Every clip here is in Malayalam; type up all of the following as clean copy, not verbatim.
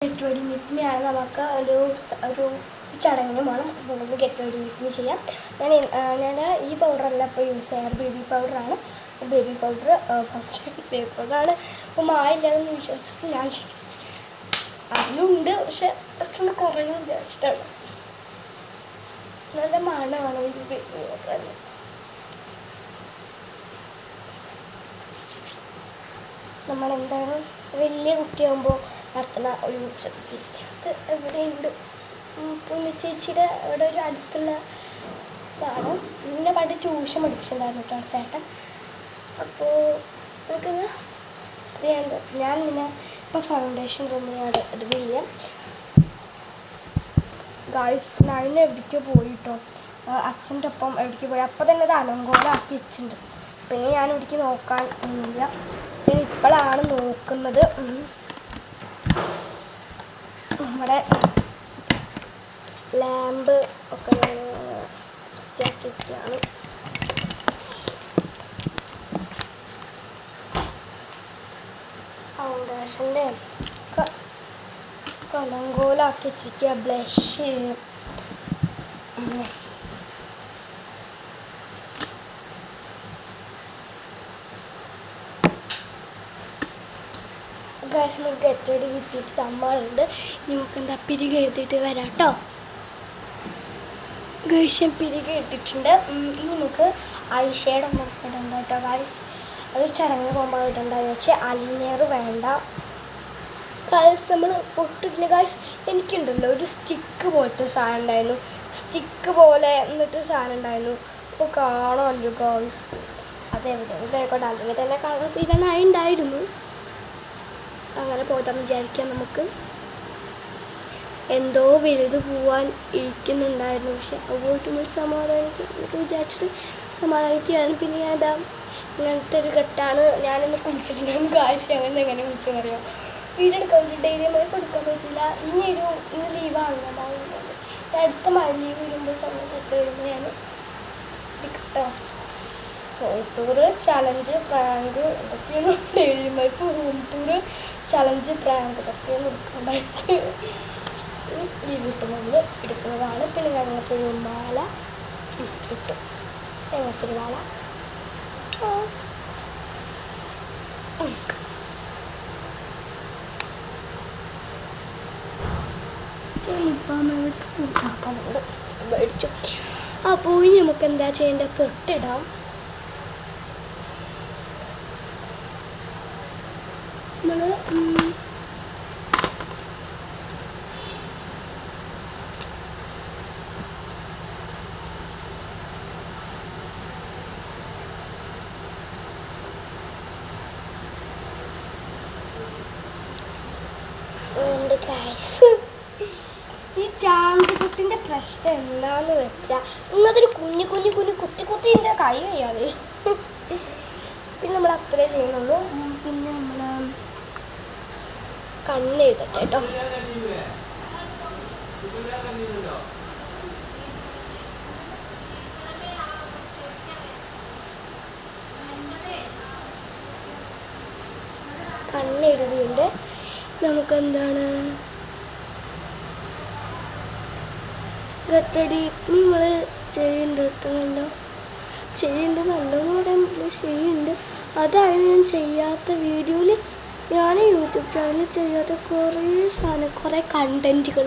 ഗെറ്റ് റെഡി വിത്ത് മീ ആണ് നമുക്ക് ഒരു ചടങ്ങിന് വേണം. നമുക്ക് ഗെറ്റ് റെഡി വിത്ത് മീ ചെയ്യാം. ഞാൻ ഈ പൗഡറല്ല ഇപ്പോൾ യൂസ് ചെയ്യാറ്, ബേബി പൗഡറാണ്. ബേബി പൗഡർ ഫസ്റ്റ് ബേബി പൗഡറാണ്. ഇപ്പോൾ മായില്ലാതെന്ന് വിശ്വസിച്ചിട്ട് ഞാൻ അതിലുണ്ട്, പക്ഷെ കുറച്ചുകൂടെ കുറയും വിചാരിച്ചിട്ടാണ്. നല്ല മണമാണ് ഈ ബേബി പൗഡർ. നമ്മളെന്താണ് വലിയ കുട്ടിയാകുമ്പോൾ നടത്തുന്ന ഒരു ഉച്ചത്തിൽ അത് എവിടെയുണ്ട്, ചേച്ചിയുടെ ഇവിടെ ഒരു അടുത്തുള്ള ഇതാണ്. പിന്നെ പണ്ട് ട്യൂഷൻ പഠിപ്പിച്ചിട്ടുണ്ടായിരുന്നു കേട്ടോ ചേട്ടൻ. അപ്പോൾ നമുക്കിത് ഞാൻ പിന്നെ ഇപ്പോൾ ഫൗണ്ടേഷൻ റിവീൽ ഗായ്സ്. ഞാൻ എവിടേക്കോ പോയിട്ടോ, അച്ഛൻ്റെ ഒപ്പം എവിടേക്ക് പോയി. അപ്പോൾ തന്നെ അത് അലങ്കോലമാക്കി വെച്ചിട്ടുണ്ട്. പിന്നെ ഞാൻ ഇവിടേക്ക് നോക്കാൻ ഒന്നുമില്ല. ഞാൻ ഇപ്പോഴാണ് നോക്കുന്നത്. നമ്മുടെ ലാമ്പ് ഒക്കെ വൃത്തിയാക്കിയൊക്കെയാണ്. ഫൗണ്ടേഷൻ്റെ ഒക്കെ അലങ്കോലമാക്കി വെച്ചിരിക്കുക. ബ്ലഷ് ഗൈസ്, നമുക്ക് ഗെറ്റ് റെഡി വിത്ത് മീ സമ്മറുണ്ട്. നമുക്ക് എന്താ പിരികെ എടുത്തിട്ട് വരാം കേട്ടോ. ഗൈസ് പിരികെ എടുത്തിട്ടുണ്ട്. ഇനി നമുക്ക് ഐ ഷേഡ് ഒന്നും ഇടണ്ട കേട്ടോ ഗൈസ്. അതൊരു ചടങ്ങിന് പോകുമ്പോൾ ഇടണ്ടെന്ന് വെച്ചാൽ അലിനേർ വേണ്ട ഗൈസ്. നമ്മൾ പൊട്ടിട്ടില്ല ഗൈസ്. എനിക്കുണ്ടല്ലോ ഒരു സ്റ്റിക്ക് പോലത്തെ സാധനം ഉണ്ടായിരുന്നു, സ്റ്റിക്ക് പോലെ എന്നിട്ടൊരു സാധനം ഉണ്ടായിരുന്നു. അപ്പോൾ കാണാമല്ലോ ഗൈസ്, അതെവിടെ ആയിക്കോട്ടെ. അല്ലെങ്കിൽ തന്നെ കളർ തീരാനായി ഉണ്ടായിരുന്നു. അങ്ങനെ പോകാൻ വിചാരിക്കാം. നമുക്ക് എന്തോ വലുത് പോവാൻ ഇരിക്കുന്നുണ്ടായിരുന്നു, പക്ഷെ പോയിട്ട് സമാധാനിക്കും വിചാരിച്ചിട്ട് സമാധാനിക്കുകയാണ്. പിന്നെ ഞാൻ ഇങ്ങനത്തെ ഒരു ഘട്ടമാണ്. ഞാനൊന്ന് കുളിച്ചിട്ടുണ്ടായിരുന്നു ഗായ്സ്. എങ്ങനെ കുളിച്ചെന്നറിയാം. വീഡിയോ എടുക്കാൻ പറ്റില്ല, ഡെയിലി ലൈഫ് എടുക്കാൻ പറ്റില്ല. ഇന്ന് ലീവാണ്. അടുത്ത മഴ ലീവ് വരുമ്പോൾ സെറ്റ് വരുമ്പോൾ ഞാൻ കേട്ടോ. ഹോം ടൂറ്, ചലഞ്ച്, പ്രാങ്ക് ഇതൊക്കെയാണ്. Daily life, home tour, challenge, prank ഇതൊക്കെയാണ് എടുക്കാനായിട്ട് ലീവ് കിട്ടുന്നത് എടുക്കുന്നതാണ്. പിന്നെ ഞങ്ങൾക്ക് ഒരു മാല കിട്ടും. ഞങ്ങൾക്കൊരു മാല മേടിച്ചു. അപ്പോൾ ഇനി നമുക്ക് എന്താ ചെയ്യേണ്ടത്, കെട്ടിടാം. നമ്മൾ ഈ ചാന്തിക്കുട്ടിൻ്റെ പ്രശ്നം എന്താന്ന് വെച്ചാൽ ഇങ്ങനത്തൊരു കുഞ്ഞു കുത്തി എൻ്റെ കൈ കഴിയാതെ. പിന്നെ നമ്മൾ അത്രേ ചെയ്യുന്നുള്ളൂ. പിന്നെ നമ്മൾ കണ്ണെഴുതട്ടെ കേട്ടോ. കണ്ണെഴുതിയുണ്ട്. നമുക്കെന്താണ് ഗെറ്റ് റെഡി നമ്മൾ ചെയ്യുന്നുണ്ടല്ലോ നല്ലോന്ന് പറയാൻ പറ്റില്ല, ചെയ്യുന്നുണ്ട്. അതായത് ഞാൻ ചെയ്യാത്ത വീഡിയോയിൽ, ഞാൻ യൂട്യൂബ് ചാനലിൽ ചെയ്യാത്ത കുറേ കണ്ടൻറ്റുകൾ.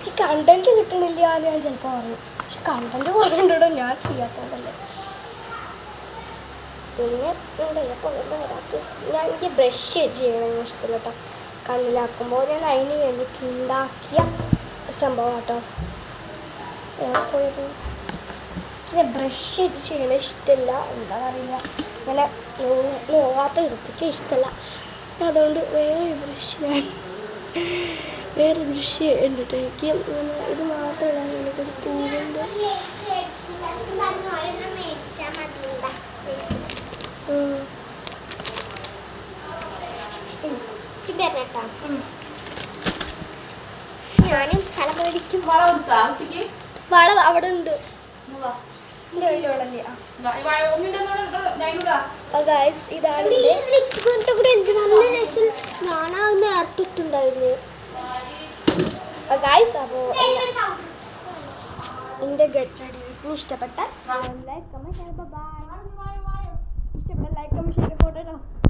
ഈ കണ്ടൻറ്റ് കിട്ടണില്ല എന്ന് ഞാൻ ചിലപ്പോൾ പറയും, പക്ഷെ കണ്ടൻറ്റ് കുറേ ഉണ്ടോ ഞാൻ ചെയ്യാത്തതുകൊണ്ടല്ലേ. പിന്നെ ചിലപ്പോൾ എന്താ വരാത്തത്. ഞാൻ എനിക്ക് ബ്രഷ് ചെയ്യണമെന്ന് ഇഷ്ടമില്ല കേട്ടോ. കണ്ണിലാക്കുമ്പോൾ ഞാൻ അതിന് വേണ്ടിയിട്ട് ഉണ്ടാക്കിയ സംഭവം കേട്ടോ. പോയത് പിന്നെ ബ്രഷ് ചെയ്യണ ഇഷ്ടമില്ല, എന്താ അറിയില്ല. അങ്ങനെ നോക്കാത്ത വൃത്തിക്ക് ഇഷ്ടമല്ല. അതുകൊണ്ട് വേറെ ബ്രഷ് ഉണ്ട് എനിക്ക്. ഇത് മാത്രമല്ല, എനിക്കൊരു പൂവുണ്ട്. ഞാനും സ്ഥലം മേടിക്കും. വള അവിടെ ഉണ്ട്. ഇതാണ് ഞാനാ നേരത്തിട്ടുണ്ടായിരുന്നു. ഗൈസ് അപ്പോൾ എൻ്റെ ഗെറ്റ് റെഡി വിത്ത് ഇഷ്ടപ്പെട്ടാൽ ലൈക്ക് കമൻറ്റ് ബൈ ഇഷ്ടപ്പെട്ട ലൈക്ക് കമൻറ്റ് ഷെയർ ഫോട്ടോ